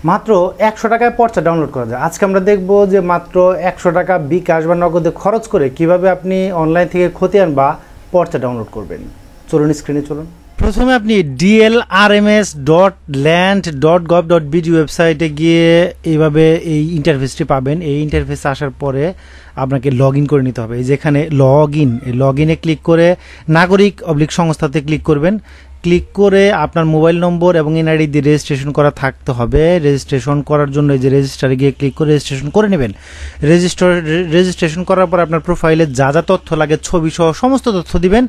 মাত্র 100 টাকায় পর্চা ডাউনলোড করা যায়। আজকে আমরা দেখব যে মাত্র 100 টাকা বিকাশ বা নগদে খরচ করে কিভাবে আপনি অনলাইন থেকে খতিয়ান বা পর্চা ডাউনলোড করবেন। চলুন স্ক্রিনে চলুন। প্রথমে আপনি dlrms.land.gov.bd ওয়েবসাইটে গিয়ে এইভাবে এই ইন্টারফেসটি পাবেন। এই ইন্টারফেসে আসার পরে আপনাকে লগ ইন করে নিতে হবে। এই যেখানে লগ ইনে ক্লিক করে নাগরিক সংস্থাতে ক্লিক করবেন। ক্লিক করে আপনার মোবাইল নম্বর এবং এনআইডি দিয়ে রেজিস্ট্রেশন করা থাকতে হবে। রেজিস্ট্রেশন করার জন্য এই যে রেজিস্টারে গিয়ে ক্লিক করে রেজিস্ট্রেশন করে নেবেন। রেজিস্ট্রেশন করার পর আপনার প্রোফাইলে যা যা তথ্য লাগে ছবি সহ সমস্ত তথ্য দিবেন।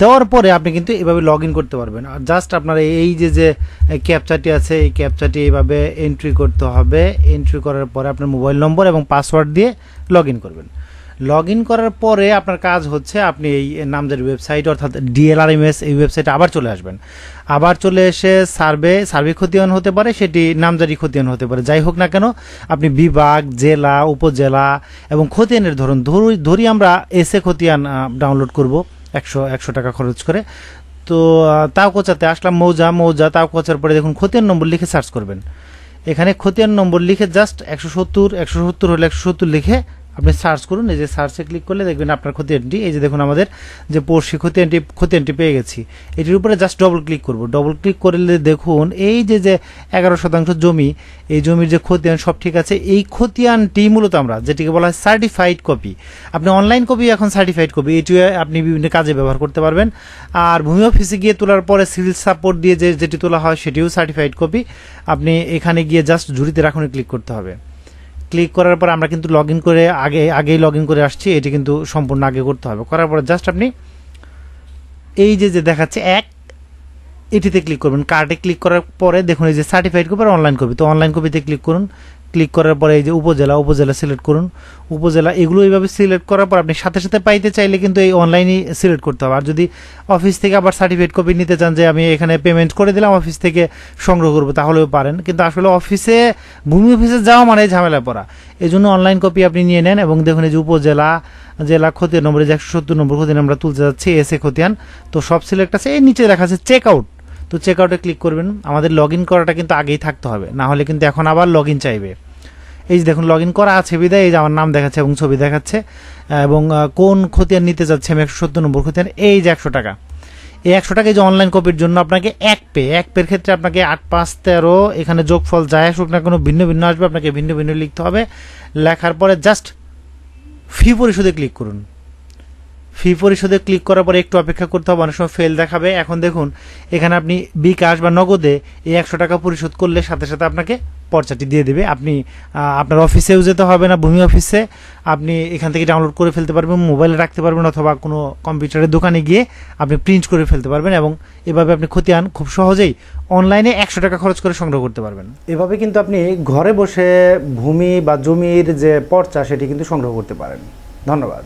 দেওয়ার পরে আপনি কিন্তু এভাবে লগ ইন করতে পারবেন। আর জাস্ট আপনার এই যে ক্যাপচাটি আছে, এই ক্যাপচাটি এইভাবে এন্ট্রি করতে হবে। এন্ট্রি করার পরে আপনার মোবাইল নম্বর এবং পাসওয়ার্ড দিয়ে লগ ইন করবেন। লগ ইন করার পরে আপনার কাজ হচ্ছে আপনি এই নামজারি ওয়েবসাইট অর্থাৎ DLRMS এই ওয়েবসাইটে আবার চলে আসবেন। আবার চলে এসে সার্ভে খতিয়ান হতে পারে, সেটি নামজারি খতিয়ান হতে পারে, যাই হোক না কেন আপনি বিভাগ, জেলা, উপজেলা এবং খতিয়ানের ধরি আমরা এসে খতিয়ান ডাউনলোড করব 100 টাকা খরচ করে। তো তাওকোচাতে আসলাম, মৌজা তাওকোচার পরে দেখুন খতিয়ান নম্বর লিখে সার্চ করবেন। এখানে খতিয়ান নম্বর লিখে জাস্ট 170 হলে 170 লিখে আপনি সার্চ করুন। এই যে সার্চে ক্লিক করলে দেখবেন আপনার খতিয়ানটি, এই যে দেখুন আমাদের যে পড়শি খতিয়ানটি পেয়ে গেছি। এটির উপরে জাস্ট ডবল ক্লিক করব। ডবল ক্লিক করলে দেখুন এই যে 11% জমি, এই জমির যে খতিয়ান সব ঠিক আছে। এই খতিয়ানটি মূলত আমরা যেটিকে বলা হয় সার্টিফাইড কপি। আপনি অনলাইন কপি, এখন সার্টিফাইড কপি, এটিও আপনি বিভিন্ন কাজে ব্যবহার করতে পারবেন। আর ভূমি অফিসে গিয়ে তোলার পরে সিভিল সাপোর্ট দিয়ে যেটি তোলা হয় সেটিও সার্টিফাইড কপি। আপনি এখানে গিয়ে জাস্ট ঝুড়িতে রাখুন ক্লিক করতে হবে। ক্লিক করার পর আমরা কিন্তু লগ ইন করে আগেই লগ ইন করে আসছি, এটি কিন্তু সম্পূর্ণ আগে করতে হবে। করার পরে জাস্ট আপনি এই যে দেখাচ্ছে এটিতে ক্লিক করবেন। কার্ডে ক্লিক করার পরে দেখুন এই যে সার্টিফাইড কপি আর অনলাইন কপি, তো অনলাইন কপিতে ক্লিক করুন। ক্লিক করার পরে এই যে উপজেলা সিলেক্ট করুন। উপজেলা এগুলো এইভাবে সিলেক্ট করার পর আপনি সাথে সাথে পাইতে চাইলে কিন্তু এই অনলাইনই সিলেক্ট করতে হবে। আর যদি অফিস থেকে আবার সার্টিফিকেট কপি নিতে চান যে আমি এখানে পেমেন্ট করে দিলাম অফিস থেকে সংগ্রহ করবো, তাহলেও পারেন। কিন্তু আসলে ভূমি অফিসে যাওয়া মানে ঝামেলা পড়া, এই জন্য অনলাইন কপি আপনি নিয়ে নেন। এবং দেখুন এই যে জেলা খতিয়ান নম্বর 170 নম্বর খতিয়ান আমরা তুলতে যাচ্ছি, এসে খতিয়ান, তো সব সিলেক্ট আছে। এই নিচে দেখা আছে চেক আউট, তো চেক আউটে ক্লিক করবেন। আমাদের লগ ইন করাটা কিন্তু আগেই থাকতে হবে, না হলে কিন্তু এখন আবার লগ ইন চাইবে। এই যে দেখুন লগ ইন করা আছে বিদায় এই যে আমার নাম দেখাচ্ছে এবং ছবি দেখাচ্ছে এবং কোন খতিয়ান নিতে যাচ্ছে আমি 170 নম্বর খতিয়ান। এই যে 100 টাকা, এই 100 টাকা যে অনলাইন কপির জন্য আপনাকে এক পের ক্ষেত্রে আপনাকে 8, 5, 13 এখানে যোগফল যাই আসুক না কোনো ভিন্ন ভিন্ন আসবে, আপনাকে ভিন্ন ভিন্ন লিখতে হবে। লেখার পরে জাস্ট ফি পরিশোধে ক্লিক করুন। ফি পরিশোধে ক্লিক করার পরে একটু অপেক্ষা করতে হবে, অনেক সময় ফেল দেখাবে। এখন দেখুন এখানে আপনি বিকাশ বা নগদে এই 100 টাকা পরিশোধ করলে সাথে সাথে আপনাকে পর্চাটি দিয়ে দেবে। আপনি আপনার অফিসেও যেতে হবে না, ভূমি অফিসে আপনি এখান থেকে ডাউনলোড করে ফেলতে পারবেন, মোবাইলে রাখতে পারবেন অথবা কোনো কম্পিউটারের দোকানে গিয়ে আপনি প্রিন্ট করে ফেলতে পারবেন এবং এভাবে আপনি খতিয়ান খুব সহজেই অনলাইনে 100 টাকা খরচ করে সংগ্রহ করতে পারবেন। এভাবে কিন্তু আপনি ঘরে বসে ভূমি বা জমির যে পর্চা সেটি কিন্তু সংগ্রহ করতে পারেন। ধন্যবাদ।